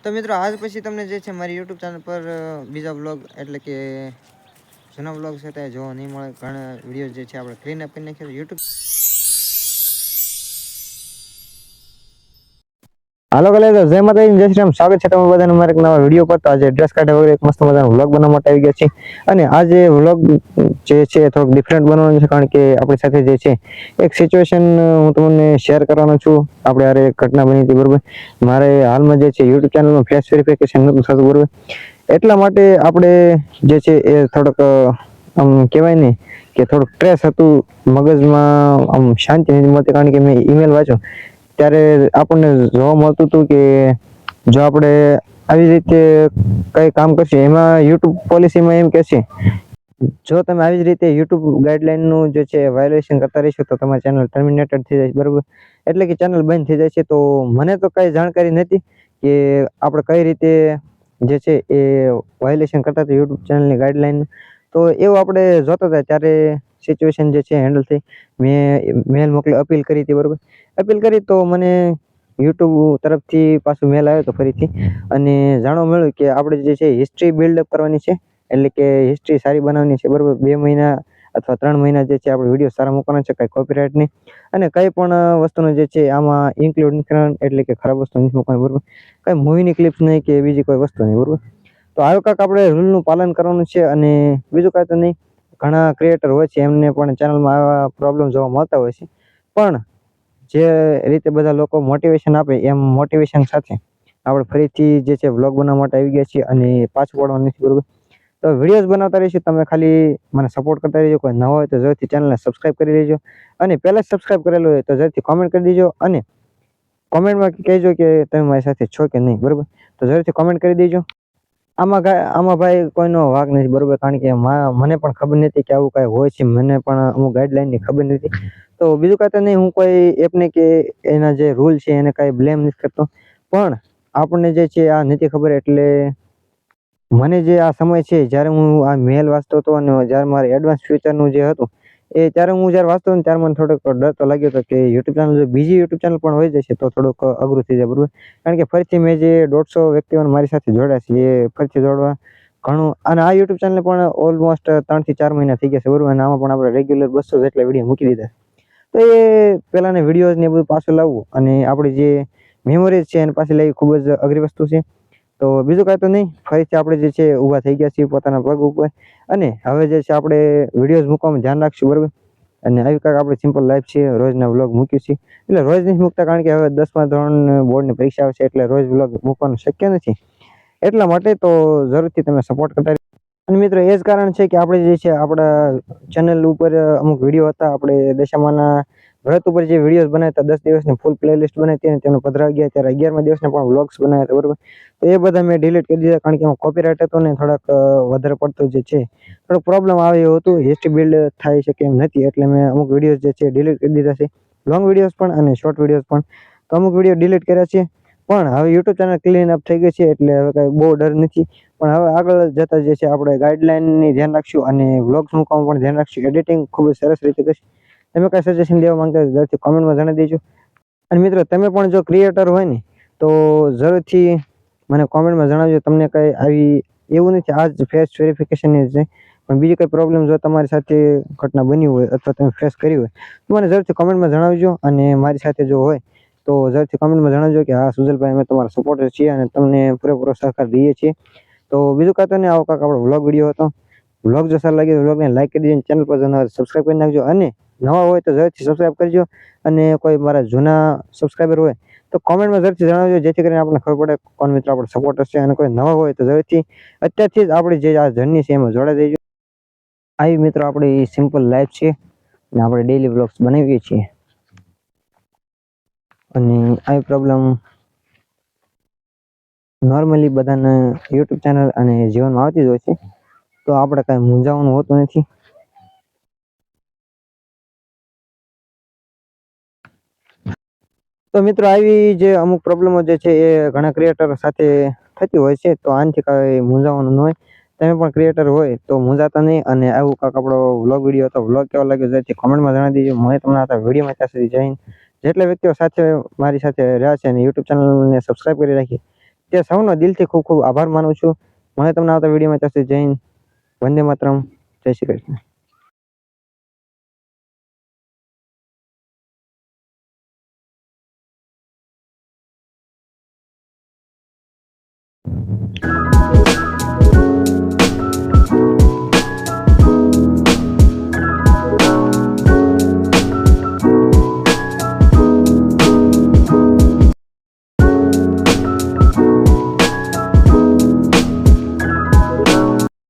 તો મિત્રો આજ પછી તમને જે છે મારી યુટ્યુબ ચેનલ પર બીજા વ્લોગ એટલે કે જૂના વ્લોગ છે તે જોવા નહીં મળે. ઘણા વિડીયો જે છે આપણે ક્લીન આપી નાખ્યો યુટ્યુબ. હાલો ગાઈસ, જય માતાજી, જય શ્રી રામ. સ્વાગત છે તમે બધાનું મારા એક નવા વિડીયો પર. તો આજે એડ્રેસ કાર્ડ વગેરે એક મસ્ત મજાનો વ્લોગ બનાવવા માટે આવી ગયા છે. અને આજે વ્લોગ જે છે થોડોક ડિફરન્ટ બનાવવાનો છે, કારણ કે આપણી સાથે જે છે એક સિચ્યુએશન હું તમને શેર કરવાનો છું. આપણે હારે એક ઘટના બની હતી, બરોબર. મારે હાલમાં જે છે યુટ્યુબ ચેનલમાં ફેસ વેરિફિકેશન નહોતું થતું, બરોબર. એટલા માટે આપણે જે છે એ થોડોક આમ કહેવાય ને કે થોડુંક સ્ટ્રેસ હતું મગજમાં, આમ શાંતિ નથી મળતી, કારણ કે મેં ઈમેલ વાંચ્યો ત્યારે આપણને જોવા મળતું હતું કે જો આપણે આવી રીતે કઈ કામ કરશું, એમાં યુટ્યુબ પોલિસીમાં એમ કે છે જો તમે આવી જ રીતે યુટ્યુબ ગાઈડલાઈનનું જે છે વાયોલેશન કરતા રહીશો તો તમારી ચેનલ ટર્મિનેટેડ થઈ જાય, બરોબર. એટલે કે ચેનલ બંધ થઈ જાય છે. તો મને તો કઈ જાણકારી નથી કે આપણે કઈ રીતે જે છે એ વાયોલેશન કરતા હતા યુટ્યુબ ચેનલની ગાઈડલાઈન. તો એવું આપણે જોતા હતા ત્યારે સિચ્યુએશન જે છે હેન્ડલ થઈ. મેં મેલ મોકલી, અપીલ કરી હતી, બરોબર. અપીલ કરી તો મને યુટ્યુબ તરફથી પાછું મેલ આવ્યો હતો ફરીથી, અને જાણવા મળ્યું કે આપણે જે છે હિસ્ટ્રી બિલ્ડઅપ કરવાની છે, એટલે કે હિસ્ટ્રી સારી બનાવવાની છે, બરોબર. 2 મહિના અથવા 3 મહિના જે છે આપણે વિડીયો સારા મૂકવાના છે, કઈ કોપીરાઇટ નહીં, અને કઈ પણ વસ્તુનું જે છે આમાં ઇન્ક્લુડ નહીં કરવાનું, એટલે કે ખરાબ વસ્તુ નથી મૂકવાની, બરોબર. કઈ મૂવીની ક્લિપ્સ નહીં કે બીજી કોઈ વસ્તુ નહીં, બરોબર. તો આવું કાંઈક આપણે રૂલનું પાલન કરવાનું છે. અને બીજું કાંઈ તો નહીં, ઘણા ક્રિએટર હોય છે એમને પણ ચેનલમાં આવા પ્રોબ્લેમ જોવા મળતા હોય છે, પણ જે રીતે બધા લોકો મોટિવેશન આપે એમ મોટિવેશન સાથે આપણે ફરીથી જે છે વ્લોગ બનાવવા માટે આવી ગયા છીએ, અને પાછું પડવાનું નથી, બરોબર. તો વિડીયોઝ બનાવતા રહીશું, તમે ખાલી મને સપોર્ટ કરતા રહેજો. કોઈ નવા હોય તો જરૂરથી ચેનલને સબસ્ક્રાઇબ કરી લેજો, અને પહેલા જ સબસ્ક્રાઇબ કરેલું હોય તો જરૂરથી કોમેન્ટ કરી દેજો, અને કોમેન્ટમાં કહેજો કે તમે મારી સાથે છો કે નહીં, બરોબર. તો જરૂરથી કોમેન્ટ કરી દેજો. આમાં ભાઈ કોઈનો વાંક નથી, બરોબર, કારણ કે મને પણ ખબર નથી કે આવું કાંઈ હોય છે. મને પણ અમુક ગાઈડલાઈનની ખબર નથી. તો બીજું કાંઈ તો નહીં, હું કોઈ એપને કે એના જે રૂલ છે એને કાંઈ બ્લેમ નથી કરતો, પણ આપણને જે છે આ નથી ખબર. એટલે મને જે આ સમય છે જ્યારે હું આ મેલ વાંચતો હતો અને જ્યારે મારે એડવાન્સ ફ્યુચરનું જે હતું એ ત્યારે હું જ્યારે વાંચતો હતો ત્યારે મને થોડોક ડર તો લાગ્યો હતો કે યુટ્યુબ ચેનલ, જો બીજી યુટ્યુબ ચેનલ પણ હોઈ જશે તો થોડુંક અઘરું થઈ જાય, બરોબર. કારણ કે ફરીથી મેં જે 150 વ્યક્તિઓને મારી સાથે જોડ્યા છે એ ફરીથી જોડવા ઘણું, અને આ યુટ્યુબ ચેનલ પણ ઓલમોસ્ટ 3 થી 4 મહિના થઈ ગયા છે, બરોબર. અને આમાં પણ આપણે રેગ્યુલર 200 જેટલા વિડીયો મૂકી દીધા. તો એ પહેલાંના વિડીયોઝ ને એ બધું પાછું લાવવું અને આપણી જે મેમોરીઝ છે એને પાછી લાવવી ખૂબ જ અઘરી વસ્તુ છે. તો બીજું કાંઈ તો નહીં, ફરીથી આપણે જે છે ઊભા થઈ ગયા છીએ પોતાના પગ ઉપર, અને હવે જે છે આપણે વિડીયોઝ મૂકવામાં ધ્યાન રાખશું, બરોબર. અને આવી કાંઈક આપણે સિમ્પલ લાઈફ છે, રોજના વ્લોગ મૂક્યું છે. એટલે રોજ નથી મૂકતા, કારણ કે હવે 10મા ધોરણ બોર્ડની પરીક્ષા આવશે, એટલે રોજ વ્લોગ મૂકવાનું શક્ય નથી. એટલા માટે તો જરૂરથી તમે સપોર્ટ કરતા રહેજો. અને મિત્રો એ જ કારણ છે કે આપણે જે છે આપણા ચેનલ ઉપર અમુક વિડીયો હતા, આપણે દશામાના વ્રત ઉપર જે વિડીયોઝ બનાવ્યા હતા, 10 દિવસની ફૂલ પ્લેલિસ્ટ બનાવી હતી, અને તેનો પધરા ગયા ત્યારે 11મા દિવસના પણ વ્લોગ્સ બનાવ્યા હતા, બરોબર. તો એ બધા મેં ડિલીટ કરી દીધા, કારણ કે એમાં કોપીરાઇટ હતો ને થોડાક વધારે પડતું જે છે થોડોક પ્રોબ્લેમ આવે એવું હતું, હિસ્ટ્રી બિલ્ડ થાય શકે એમ નથી. એટલે મેં અમુક વિડીયોઝ જે છે ડિલીટ કરી દીધા છે, લોંગ વિડીયોઝ પણ અને શોર્ટ વિડીયોઝ પણ. તો અમુક વિડીયો ડિલીટ કર્યા છે, પણ હવે યુટ્યુબ ચેનલ ક્લીન અપ થઈ ગઈ છે, એટલે હવે કાંઈ બહુ ડર નથી. પણ હવે આગળ જતા જે છે આપણે ગાઈડલાઈનની ધ્યાન રાખશું, અને વ્લોગ્સ મૂકવામાં પણ ધ્યાન રાખશું. એડિટિંગ ખૂબ જ સરસ રીતે કરશું. તમે કાંઈ સજેશન દેવા માંગતા હોય જરૂરથી કોમેન્ટમાં જણાવી દેજો. અને મિત્રો તમે પણ જો ક્રિએટર હોય ને તો જરૂરથી મને કોમેન્ટમાં જણાવજો. તમને કંઈ આવી એવું નથી, આ જ ફેસ વેરિફિકેશનની છે, પણ બીજી કંઈ પ્રોબ્લેમ જો તમારી સાથે ઘટના બની હોય અથવા તમે ફેસ કરી હોય તો મને જરૂરથી કોમેન્ટમાં જણાવજો. અને મારી સાથે જો હોય તો જરૂરથી કોમેન્ટમાં જણાવજો કે હા સુજલભાઈ, અમે તમારા સપોર્ટર છીએ અને તમને પૂરેપૂરો સહકાર દઈએ છીએ. તો બીજું કાંઈ તો નહીં, આવો કાંઈક આપણો વ્લોગ વિડીયો હતો. વ્લોગ જો સારો લાગે તો વ્લોગને લાઈક કરી દેજો, ચેનલ પર સબસ્ક્રાઈબ કરી નાખજો, અને નવા હોય તો જરૂરથી સબસ્ક્રાઈબ કરજો. અને કોઈ મારા જૂના સબસ્ક્રાઈબર હોય તો કોમેન્ટમાં જરૂરથી જણાવજો, જેથી કરીને આપણને ખબર પડે કોણ મિત્રો આપણો સપોર્ટર છે. અને કોઈ નવા હોય તો જરૂરથી અત્યારથી જ આપણી જે આ જર્ની છે એમાં જોડાઈ દેજો. આવી મિત્રો આપણી સિમ્પલ લાઈફ છે, અને આપણે ડેઈલી વ્લોગ્સ બનાવીએ છીએ, અને આવી પ્રોબ્લેમ નોર્મલી બધાને યુટ્યુબ ચેનલ અને જીવનમાં આવતી જ હોય છે. તો આપણે કાંઈ મૂંઝાવાનું હોતું નથી. તો મિત્રો આવી જે અમુક પ્રોબ્લેમો જે છે એ ઘણા ક્રિએટર સાથે થતી હોય છે, તો આનાથી કાંઈ મૂંઝાવાનું ન હોય. તમે પણ ક્રિએટર હોય તો મૂંઝાતા નહીં. અને આવું કાંઈક આપણો વ્લોગ વિડીયો હતો, વ્લોગ કેવો લાગ્યો જરૂરથી કોમેન્ટમાં જણાવી દેજો. મને તમને આ વિડીયોમાં ત્યાં સુધી જઈને જેટલા વ્યક્તિઓ સાથે મારી સાથે રહ્યા છે અને યુટ્યુબ ચેનલને સબસ્ક્રાઈબ કરી રાખી તે સૌનો દિલથી ખૂબ ખૂબ આભાર માનું છું. મને તમને આવતા વિડીયોમાં ત્યાં સુધી જય હિન્દ, વંદે માતરમ, જય શ્રી કૃષ્ણ.